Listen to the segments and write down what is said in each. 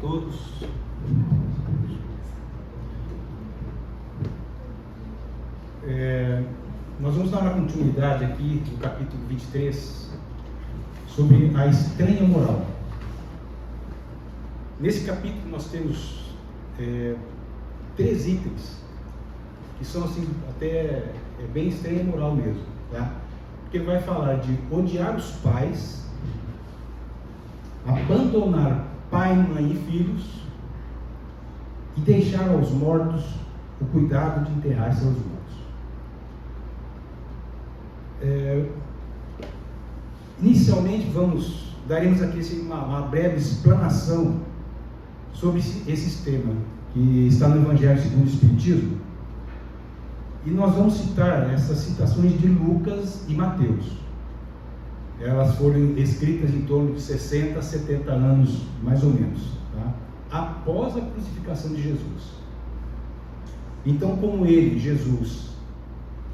todos. Nós vamos dar uma continuidade aqui do capítulo 23 sobre a estranha moral. Nesse capítulo nós temos 3 itens que são assim até bem estranha moral mesmo, tá? Porque vai falar de odiar os pais, abandonar pai, mãe e filhos e deixar aos mortos o cuidado de enterrar seus mortos. Inicialmente daremos aqui uma breve explanação sobre esse tema que está no Evangelho segundo o Espiritismo, e nós vamos citar essas citações de Lucas e Mateus. Elas foram escritas em torno de 60 a 70 anos, mais ou menos, tá? Após a crucificação de Jesus. Então, como Jesus,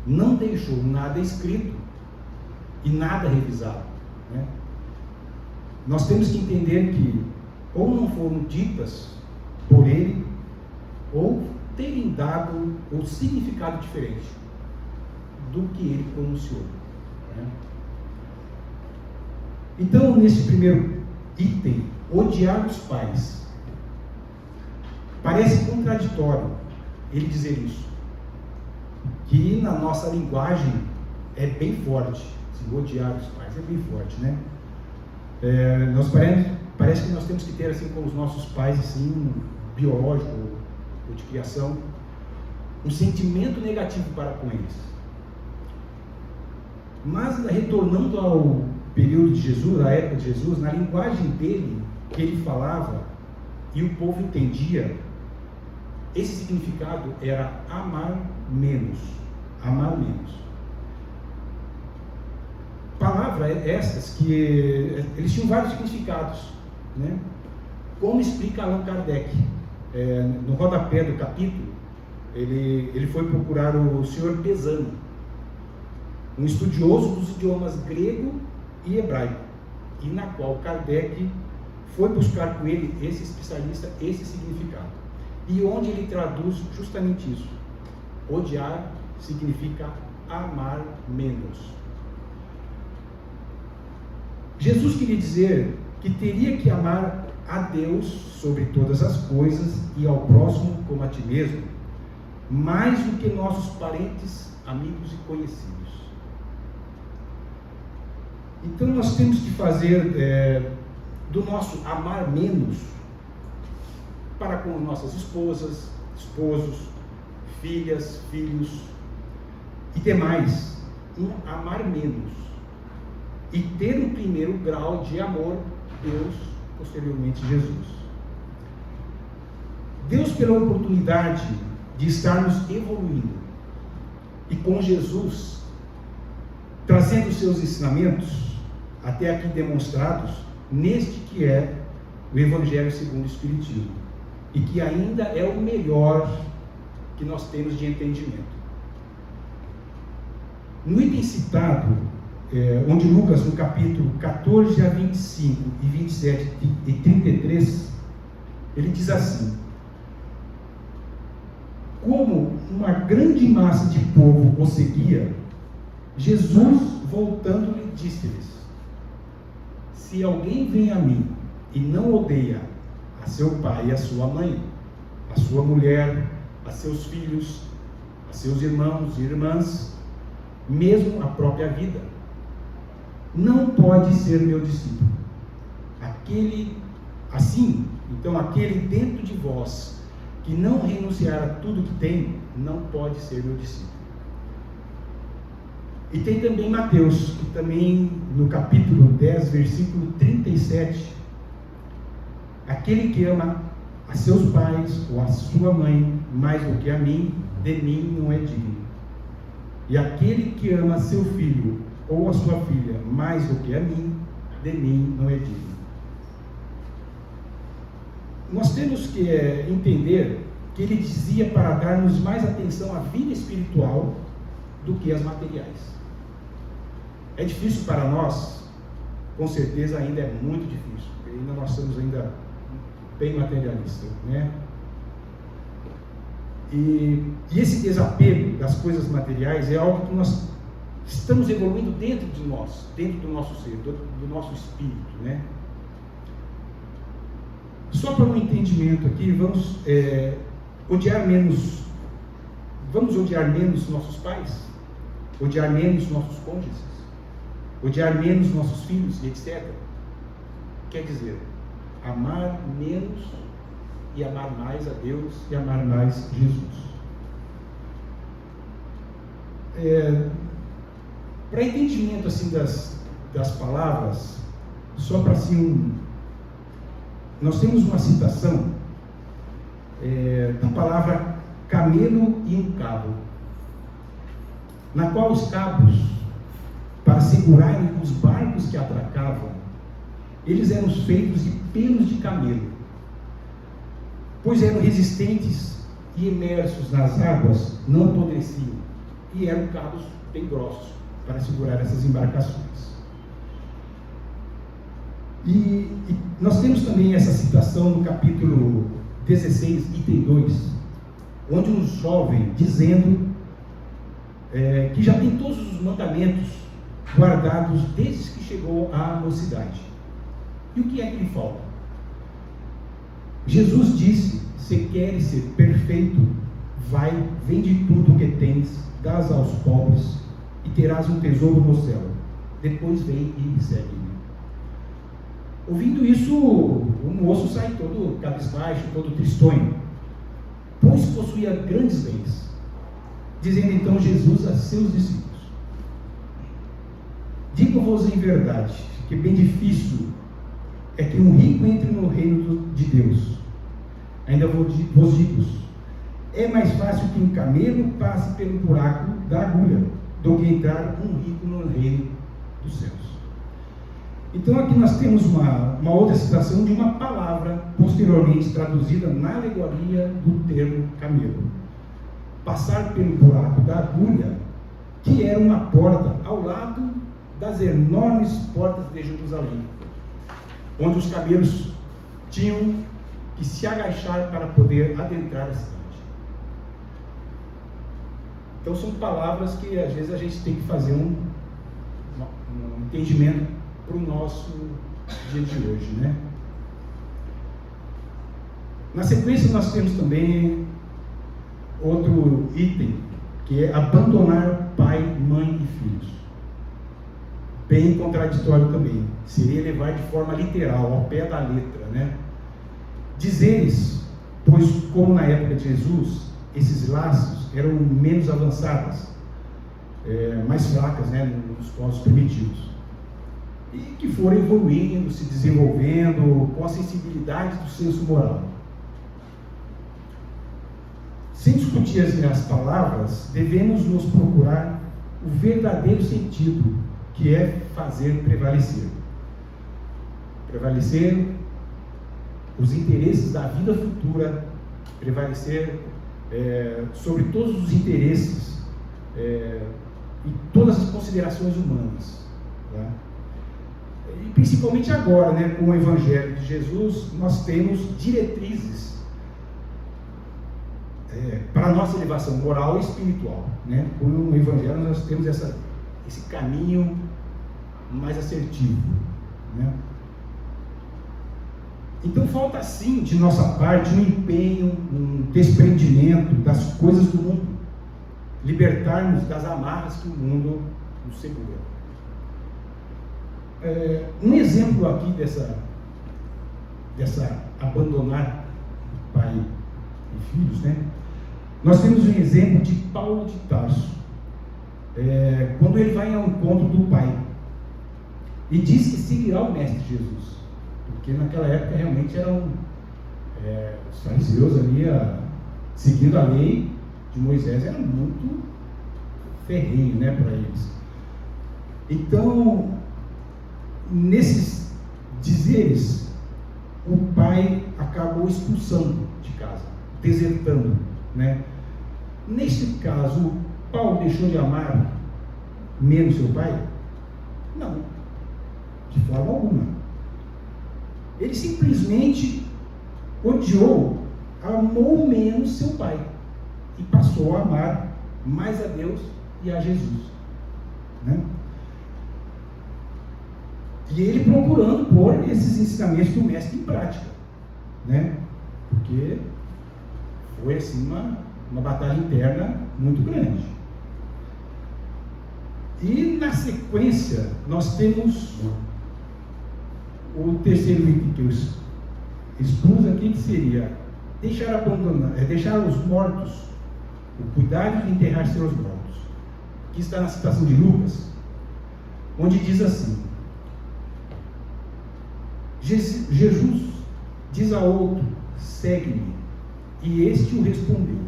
não deixou nada escrito e nada revisado, né? Nós temos que entender que ou não foram ditas por ele, ou terem dado um significado diferente do que ele pronunciou, né? Então, nesse primeiro item, odiar os pais, parece contraditório ele dizer isso, que na nossa linguagem é bem forte. Assim, odiar os pais é bem forte, né? Parece que nós temos que ter, assim, com os nossos pais, assim, biológico ou de criação, um sentimento negativo para com eles. Mas, retornando ao período de Jesus, à época de Jesus, na linguagem dele, que ele falava e o povo entendia, esse significado era amar menos. Amar menos. Palavras estas que eles tinham vários significados, né? Como explica Allan Kardec, no rodapé do capítulo, ele foi procurar o Sr. Pesano, um estudioso dos idiomas grego e hebraico, e na qual Kardec foi buscar com ele, esse especialista, esse significado, e onde ele traduz justamente isso. Odiar significa amar menos. Jesus queria dizer que teria que amar a Deus sobre todas as coisas e ao próximo como a ti mesmo, mais do que nossos parentes, amigos e conhecidos. Então nós temos que fazer do nosso amar menos para com nossas esposas, esposos, filhas, filhos e demais, amar menos e ter um primeiro grau de amor, Deus, posteriormente Jesus. Deus, pela oportunidade de estarmos evoluindo e com Jesus trazendo seus ensinamentos até aqui demonstrados neste que é o Evangelho segundo o Espiritismo, e que ainda é o melhor que nós temos de entendimento. No item citado, onde Lucas, no capítulo 14 a 25 e 27 e 33, ele diz assim: como uma grande massa de povo o seguia, Jesus, voltando-lhe, disse-lhes: se alguém vem a mim e não odeia a seu pai e a sua mãe, a sua mulher, a seus filhos, a seus irmãos e irmãs, mesmo a própria vida, não pode ser meu discípulo. Aquele dentro de vós que não renunciar a tudo que tem, não pode ser meu discípulo. E tem também Mateus, que também no capítulo 10, versículo 37, aquele que ama a seus pais ou a sua mãe mais do que a mim, de mim não é digno. E aquele que ama seu filho ou a sua filha mais do que a mim, de mim não é digno. Nós temos que entender que ele dizia para darmos mais atenção à vida espiritual do que às materiais. É difícil para nós, com certeza ainda é muito difícil, ainda nós estamos bem materialista, né? E esse desapego das coisas materiais é algo que nós estamos evoluindo dentro de nós, dentro do nosso ser, do nosso espírito, né? Só para um entendimento aqui, vamos odiar menos nossos pais, odiar menos nossos cônjuges, odiar menos nossos filhos, etc. Quer dizer, amar menos e amar mais a Deus e amar mais Jesus. Para entendimento assim das palavras, só para assim nós temos uma citação da palavra camelo e um cabo, na qual os cabos, para segurarem os barcos que atracavam, eles eram feitos de pelos de camelo, pois eram resistentes e imersos nas águas não apodreciam, e eram cabos bem grossos para segurar essas embarcações. E nós temos também essa citação no capítulo 16, item 2, onde um jovem dizendo que já tem todos os mandamentos guardados desde que chegou à mocidade. E o que é que lhe falta? Jesus disse: se queres ser perfeito, vai, vende tudo o que tens, dás aos pobres, e terás um tesouro no céu. Depois vem e segue-me. Ouvindo isso, o moço sai todo cabisbaixo, todo tristonho, pois possuía grandes bens. Dizendo então Jesus a seus discípulos: digo-vos em verdade, que bem difícil é que um rico entre no reino de Deus. Ainda vos digo, é mais fácil que um camelo passe pelo buraco da agulha do que entrar um rico no reino dos céus. Então aqui nós temos uma outra citação de uma palavra posteriormente traduzida na alegoria do termo camelo. Passar pelo buraco da agulha, que era uma porta ao lado das enormes portas de Jerusalém, onde os camelos tinham que se agachar para poder adentrar a cidade. Então são palavras que às vezes a gente tem que fazer um entendimento para o nosso dia de hoje, né? Na sequência nós temos também outro item, que é abandonar pai, mãe e filhos. Bem contraditório também, seria levar de forma literal, ao pé da letra, né? Dizeres, pois como na época de Jesus, esses laços eram menos avançados, mais fracas, né, nos povos primitivos, e que foram evoluindo, se desenvolvendo com a sensibilidade do senso moral. Sem discutir as palavras, devemos nos procurar o verdadeiro sentido, que é fazer prevalecer os interesses da vida futura, prevalecer sobre todos os interesses e todas as considerações humanas, tá? E principalmente agora, né, com o Evangelho de Jesus, nós temos diretrizes para a nossa elevação moral e espiritual, né? Com o Evangelho nós temos esse caminho mais assertivo, né? Então falta sim de nossa parte um empenho, um desprendimento das coisas do mundo, libertarmos das amarras que o mundo nos segura. Um exemplo aqui dessa abandonar pai e filhos, né? Nós temos um exemplo de Paulo de Tarso, quando ele vai ao encontro do pai e diz que seguirá o mestre Jesus, porque naquela época realmente eram os fariseus ali seguindo a lei de Moisés, era muito ferrenho, né, para eles. Então, nesses dizeres, o pai acabou expulsando de casa, desertando, né? Neste caso, Paulo deixou de amar menos seu pai? Não, de forma alguma. Ele simplesmente odiou, amou menos seu pai e passou a amar mais a Deus e a Jesus, né? E ele procurando pôr esses ensinamentos do mestre em prática, né? Porque foi assim uma batalha interna muito grande. E na sequência nós temos o terceiro item que eu expus aqui, que seria deixar os mortos, o cuidado de enterrar seus mortos, que está na citação de Lucas, onde diz assim: Jesus diz a outro, segue-me, e este o respondeu: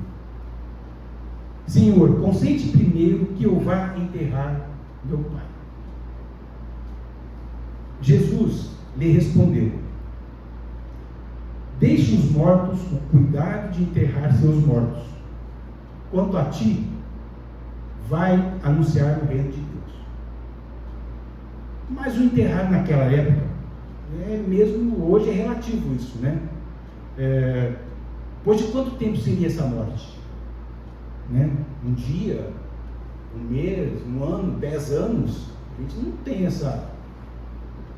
Senhor, consente primeiro que eu vá enterrar meu pai. Jesus lhe respondeu: deixe os mortos o cuidado de enterrar seus mortos. Quanto a ti, vai anunciar o reino de Deus. Mas o enterrar naquela época, mesmo hoje é relativo isso, né? Pois de quanto tempo seria essa morte? Né? Um dia, um mês, um ano, 10 anos? A gente não tem essa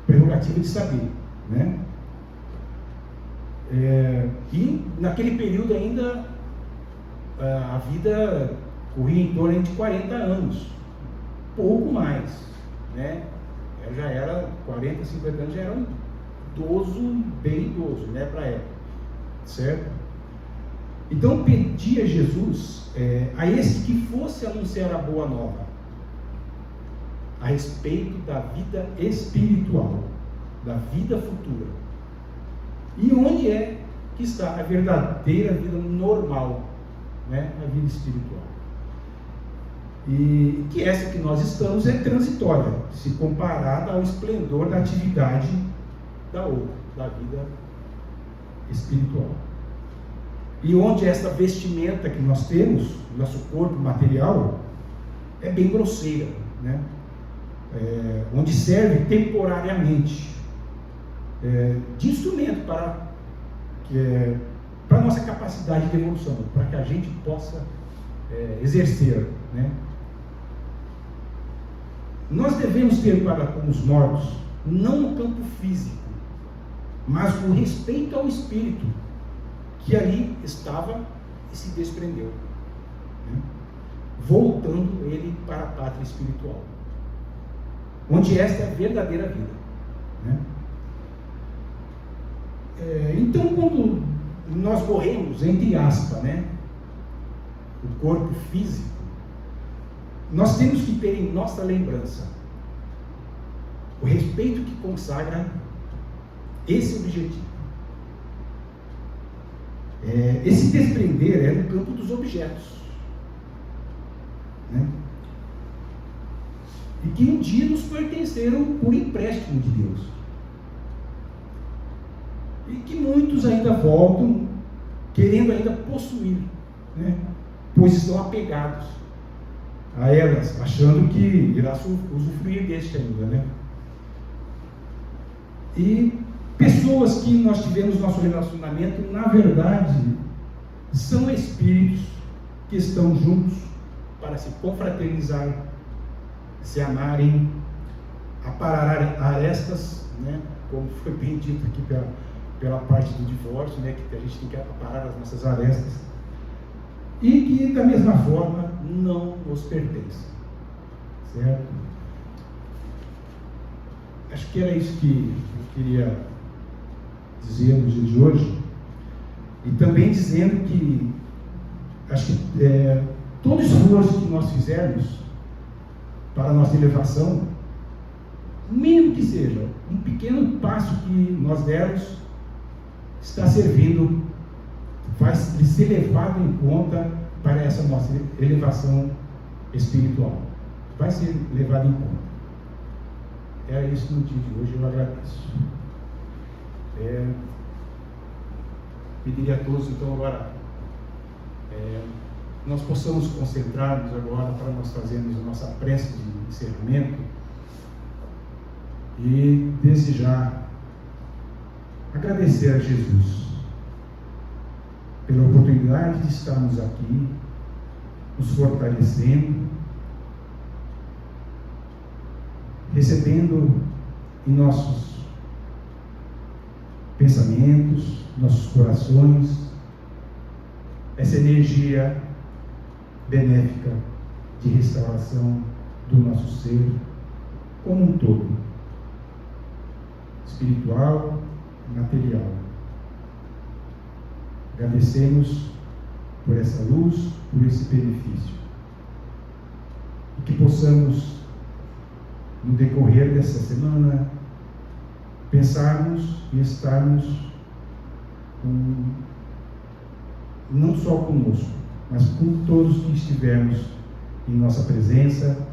prerrogativa de saber, né? E naquele período ainda a vida corria em torno de 40 anos, pouco mais, né? Eu já era 40, 50 anos, já era um idoso, bem idoso, né, para a época, certo? Então pedia Jesus a esse que fosse anunciar a boa nova a respeito da vida espiritual, da vida futura. E onde é que está a verdadeira vida normal, né? A vida espiritual. E que essa que nós estamos é transitória, se comparada ao esplendor da atividade da outra, da vida espiritual. E onde essa vestimenta que nós temos, nosso corpo material, é bem grosseira, né? Onde serve temporariamente de instrumento para a nossa capacidade de evolução, para que a gente possa exercer, né? Nós devemos ter para com os mortos, não no campo físico, mas o respeito ao espírito que ali estava e se desprendeu, né? Voltando ele para a pátria espiritual, onde esta é a verdadeira vida, né? Então, quando nós morremos, entre aspas, né, o corpo físico, nós temos que ter em nossa lembrança o respeito que consagra esse objetivo. Esse desprender é no campo dos objetos, né? E que um dia nos pertenceram por empréstimo de Deus, e que muitos ainda voltam querendo ainda possuir, né? Pois estão apegados a elas, achando que irá usufruir deste ainda, né? E pessoas que nós tivemos nosso relacionamento, na verdade, são espíritos que estão juntos para se confraternizar, se amarem, aparar arestas, né? Como foi bem dito aqui pela parte do divórcio, né? Que a gente tem que aparar as nossas arestas, e que da mesma forma não nos pertence, certo? Acho que era isso que eu queria dizer no dia de hoje, e também dizendo que acho que todo esforço que nós fizermos para a nossa elevação, mínimo que seja, um pequeno passo que nós dermos, está servindo, vai ser levado em conta para essa nossa elevação espiritual, vai ser levado em conta. Era isso no dia de hoje, eu agradeço. Pediria a todos, então, agora, nós possamos concentrar-nos agora para nós fazermos a nossa prece de encerramento e desejar agradecer a Jesus pela oportunidade de estarmos aqui, nos fortalecendo, recebendo em nossos pensamentos, nossos corações, essa energia benéfica de restauração do nosso ser como um todo, espiritual e material. Agradecemos por essa luz, por esse benefício. E que possamos, no decorrer dessa semana, pensarmos e estarmos não só conosco, mas com todos que estivermos em nossa presença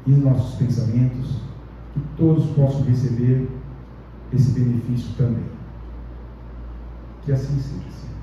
e em nossos pensamentos, que todos possam receber esse benefício também. Que assim seja, Senhor.